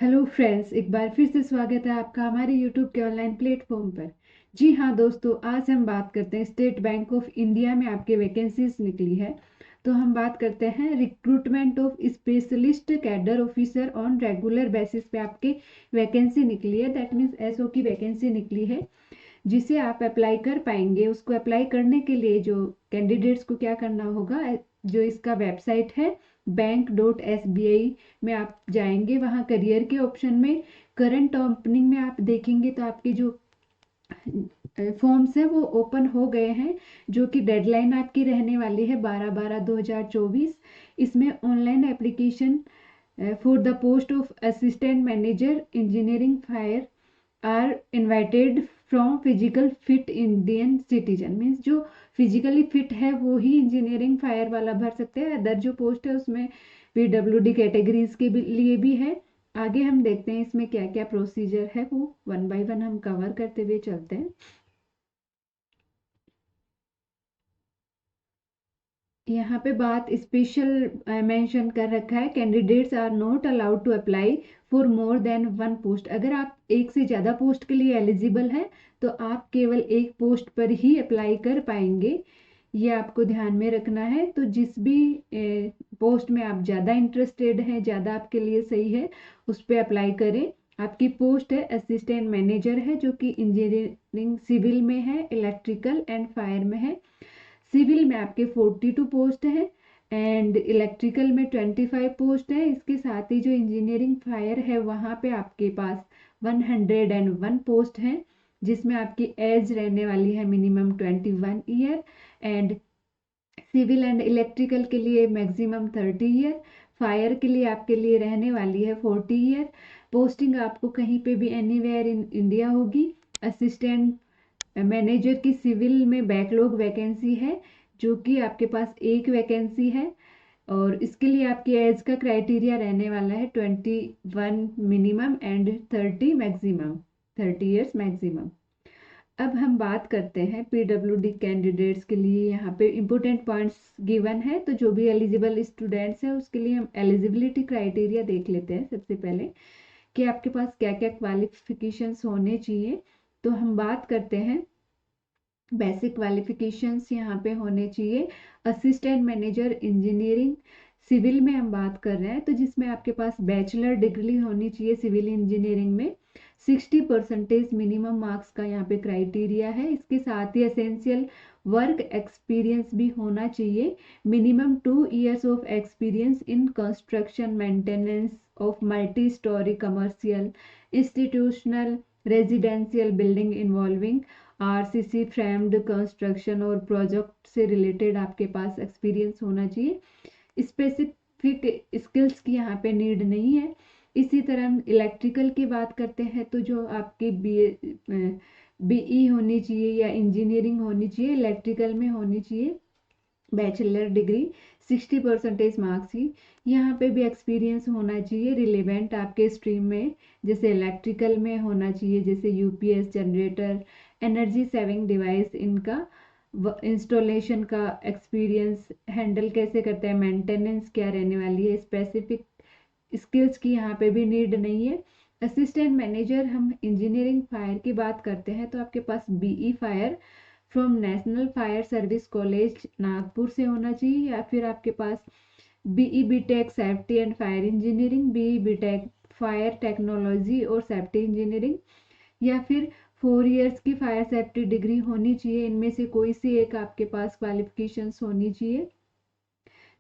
Hello friends, एक बार फिर से स्वागत है आपका हमारे यूट्यूब के ऑनलाइन प्लेटफॉर्म पर। जी हाँ दोस्तों, आज हम बात करते हैं स्टेट बैंक ऑफ इंडिया में आपके वैकेंसीज निकली है। तो हम बात करते हैं recruitment of specialist cadre officer on regular basis पे आपके वैकेंसी निकली है। दैट मीन्स एसओ की वैकेंसी निकली है जिसे आप अप्लाई कर पाएंगे। उसको अप्लाई करने के लिए जो कैंडिडेट्स को क्या करना होगा, जो इसका वेबसाइट है बैंक.sbi में आप जाएंगे। वहाँ करियर के ऑप्शन में करंट ओपनिंग में आप देखेंगे तो आपके जो फॉर्म्स है वो ओपन हो गए हैं, जो कि डेडलाइन आपकी रहने वाली है 12/12/2024। इसमें online application for the post of assistant manager engineering fire are invited from physical fit Indian citizen. Means जो फिजिकली फिट है वो ही इंजीनियरिंग फायर वाला भर सकते हैं। अदर जो पोस्ट है उसमें पीडब्ल्यूडी कैटेगरीज के लिए भी है। आगे हम देखते हैं इसमें क्या क्या प्रोसीजर है, वो वन बाय वन हम कवर करते हुए चलते हैं। यहाँ पे बात स्पेशल मेंशन कर रखा है, candidates are not allowed to apply for more than one post. अगर आप एक से ज़्यादा पोस्ट के लिए एलिजिबल है तो आप केवल एक पोस्ट पर ही अप्लाई कर पाएंगे। ये आपको ध्यान में रखना है। तो जिस भी पोस्ट में आप ज़्यादा इंटरेस्टेड हैं, ज़्यादा आपके लिए सही है, उस पर अप्लाई करें। आपकी पोस्ट है असिस्टेंट मैनेजर है, जो कि इंजीनियरिंग सिविल में है, इलेक्ट्रिकल एंड फायर में है। सिविल में आपके 42 पोस्ट हैं एंड इलेक्ट्रिकल में 25 पोस्ट है। इसके साथ ही जो इंजीनियरिंग फायर है वहाँ पे आपके पास 101 पोस्ट हैं, जिसमें आपकी एज रहने वाली है minimum 21 year and civil and electrical के लिए मैक्सिमम 30 ईयर। फायर के लिए आपके लिए रहने वाली है 40 ईयर। पोस्टिंग आपको कहीं पे भी एनीवेयर इन इंडिया होगी। असिस्टेंट मैनेजर की सिविल में बैकलॉग वैकेंसी है, जो कि आपके पास एक वैकेंसी है और इसके लिए आपकी एज का क्राइटेरिया रहने वाला है 21 minimum and 30 maximum, 30 years maximum. अब हम बात करते हैं पीडब्ल्यूडी कैंडिडेट्स के लिए। यहाँ पे इंपॉर्टेंट पॉइंट्स गिवन है, तो जो भी एलिजिबल स्टूडेंट्स हैं उसके लिए हम एलिजिबिलिटी क्राइटेरिया देख लेते हैं सबसे पहले कि आपके पास क्या क्या क्वालिफिकेशंस होने चाहिए। तो हम बात करते हैं बेसिक क्वालिफिकेशंस यहाँ पे होने चाहिए। असिस्टेंट मैनेजर इंजीनियरिंग सिविल में हम बात कर रहे हैं, तो जिसमें आपके पास बैचलर डिग्री होनी चाहिए सिविल इंजीनियरिंग में। 60% मिनिमम मार्क्स का यहाँ पे क्राइटेरिया है। इसके साथ ही एसेंशियल वर्क एक्सपीरियंस भी होना चाहिए। Minimum 2 years of experience in construction maintenance of multi storey commercial institutional residential building involving RCC framed construction और प्रोजेक्ट से रिलेटेड आपके पास एक्सपीरियंस होना चाहिए। स्पेसिफिक स्किल्स की यहाँ पे नीड नहीं है। इसी तरह हम इलेक्ट्रिकल की बात करते हैं, तो जो आपकी बीई होनी चाहिए या इंजीनियरिंग होनी चाहिए, इलेक्ट्रिकल में होनी चाहिए बैचलर डिग्री। 60% मार्क्स ही। यहाँ पे भी एक्सपीरियंस होना चाहिए रिलेवेंट आपके स्ट्रीम में। जैसे इलेक्ट्रिकल में होना चाहिए जैसे UPS generator, energy saving device, इनका इंस्टॉलेशन का एक्सपीरियंस, हैंडल कैसे करते हैं, मेंटेनेंस क्या रहने वाली है। स्पेसिफिक स्किल्स की यहाँ पे भी नीड नहीं है। असिस्टेंट मैनेजर हम इंजीनियरिंग फायर की बात करते हैं, तो आपके पास BE fire from national fire service college Nagpur से होना चाहिए, या फिर आपके पास BE BTech safety and fire engineering, BE BTech fire technology और सेफ्टी इंजीनियरिंग, या फिर 4 इयर्स की फायर सेफ्टी डिग्री होनी चाहिए। इनमें से कोई सी एक आपके पास क्वालिफिकेशंस होनी चाहिए।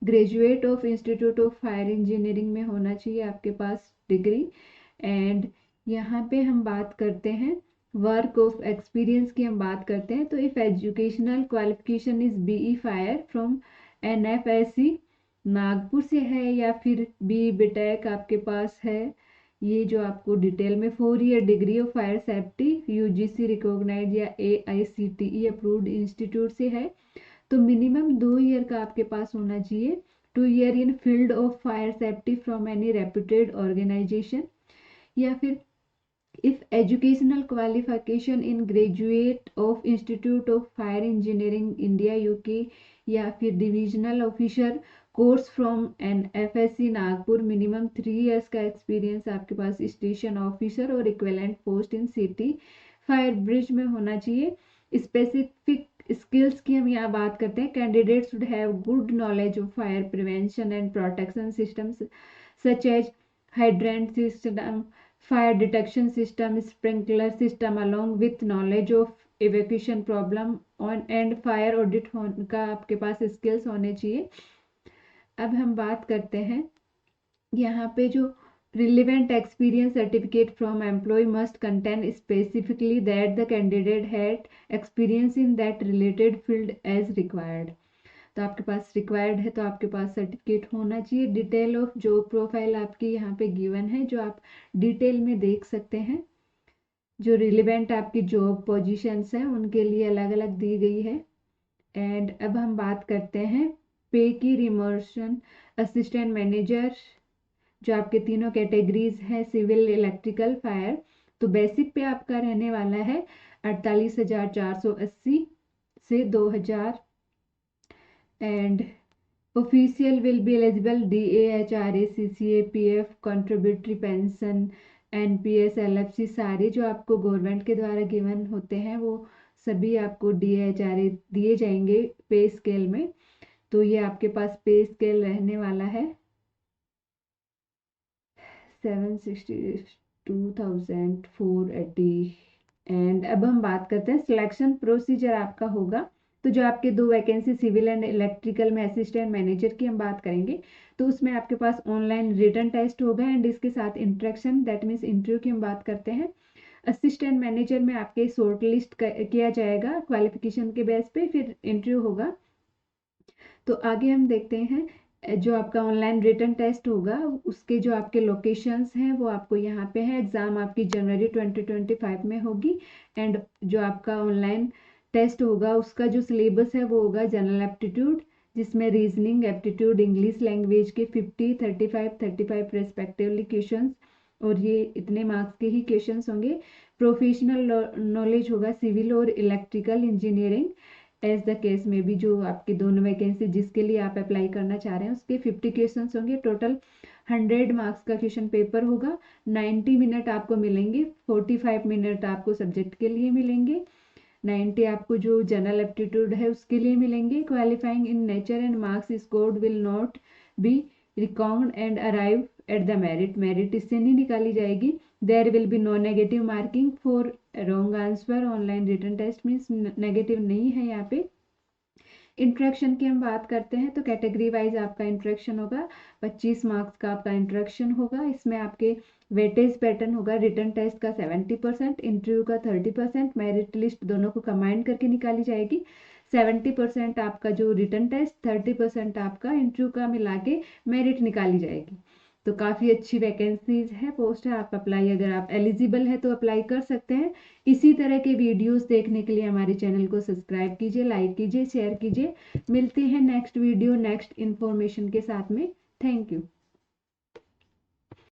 Graduate of institute of fire engineering में होना चाहिए आपके पास डिग्री। एंड यहाँ पे हम बात करते हैं वर्क ऑफ एक्सपीरियंस की हम बात करते हैं, तो if educational qualification is BE fire from NFSC Nagpur से है, या फिर बी बीटेक आपके पास है, ये जो आपको डिटेल में 4 year degree of fire safety UGC recognised या एआईसीटीई अप्रूव्ड इंस्टीट्यूट से है, तो मिनिमम 2 ईयर का आपके पास होना चाहिए। 2 year in field of fire safety from any reputed organisation, या फिर if educational qualification in graduate of institute of fire engineering India UK, या फिर divisional officer course from an FSC Nagpur, minimum 3 years का experience आपके पास station officer और equivalent post in city fire bridge में होना चाहिए। स्पेसिफिक स्किल्स की हम यहाँ बात करते हैं। Candidate should have good knowledge of fire prevention and protection systems such as hydrant system, fire detection system, sprinkler system, along with knowledge of evacuation problem on and fire audit का आपके पास skills होने चाहिए। अब हम बात करते हैं यहाँ पे जो relevant experience certificate from employee must contain specifically that the candidate had experience in that related field as required। तो आपके पास रिक्वायर्ड है तो आपके पास सर्टिफिकेट होना चाहिए। डिटेल ऑफ जॉब प्रोफाइल आपकी यहाँ पे गिवन है, जो आप डिटेल में देख सकते हैं। जो रिलेवेंट आपकी जॉब पोजीशंस हैं उनके लिए अलग अलग दी गई है। एंड अब हम बात करते हैं पे की रिमर्शन। असिस्टेंट मैनेजर, जो आपके तीनों कैटेगरीज हैं, सिविल, इलेक्ट्रिकल, फायर, तो बेसिक पे आपका रहने वाला है 48,480 से 2,000। and official will be eligible DA, HRA, CCA, PF, contributory pension, NPS, LFC, सारे जो आपको गवर्नमेंट के द्वारा गिवन होते हैं वो सभी आपको DA, HRA दिए जाएंगे पे स्केल में। तो ये आपके पास पे स्केल रहने वाला है 762,480। एंड अब हम बात करते हैं सिलेक्शन प्रोसीजर आपका होगा। तो जो आपके 2 वैकेंसी सिविल एंड इलेक्ट्रिकल में असिस्टेंट मैनेजर की हम बात करेंगे, तो उसमें आपके पास ऑनलाइन रिटन टेस्ट होगा एंड इसके साथ इंटरेक्शन, दैट मीन्स इंटरव्यू की हम बात करते हैं। असिस्टेंट मैनेजर में आपके शॉर्ट लिस्ट किया जाएगा क्वालिफिकेशन के बेस पे, फिर इंटरव्यू होगा। तो आगे हम देखते हैं जो आपका ऑनलाइन रिटन टेस्ट होगा उसके जो आपके लोकेशंस हैं वो आपको यहाँ पे है। एग्ज़ाम आपकी जनवरी 2025 में होगी। एंड जो आपका ऑनलाइन टेस्ट होगा उसका जो सिलेबस है वो होगा जनरल एप्टीट्यूड, जिसमें रीजनिंग, एप्टीट्यूड, इंग्लिश लैंग्वेज के 50, 35 रेस्पेक्टिवली क्वेश्चंस, और ये इतने मार्क्स के ही क्वेश्चंस होंगे। प्रोफेशनल नॉलेज होगा सिविल और electrical engineering as the case में भी। जो आपकी दोनों वैकेंसी जिसके लिए आप अप्लाई करना चाह रहे हैं उसके 50 क्वेश्चन होंगे। टोटल 100 मार्क्स का क्वेश्चन पेपर होगा। 90 मिनट आपको मिलेंगे, 45 मिनट आपको सब्जेक्ट के लिए मिलेंगे, 90 आपको जो जनरल एप्टीट्यूड है उसके लिए मिलेंगे। Qualifying in nature and marks scored will not be recognised and arrive at the merit, merit इससे नहीं निकाली जाएगी। There will be no negative marking for wrong answer. Online written test means negative नहीं है यहाँ पे। इंट्रैक्शन की हम बात करते हैं तो कैटेगरी वाइज आपका इंट्रैक्शन होगा, 25 मार्क्स का आपका इंट्रैक्शन होगा। इसमें आपके वेटेज पैटर्न होगा, रिटन टेस्ट का 70%, इंटरव्यू का 30%, मेरिट लिस्ट दोनों को कंबाइन करके निकाली जाएगी। 70% आपका जो रिटन टेस्ट, 30% आपका इंटरव्यू का मिला के मेरिट निकाली जाएगी। तो काफ़ी अच्छी वैकेंसीज है, पोस्ट है, आप अप्लाई, अगर आप एलिजिबल है तो अप्लाई कर सकते हैं। इसी तरह के वीडियोस देखने के लिए हमारे चैनल को सब्सक्राइब कीजिए, लाइक कीजिए, शेयर कीजिए। मिलते हैं नेक्स्ट वीडियो नेक्स्ट इन्फॉर्मेशन के साथ में। Thank you.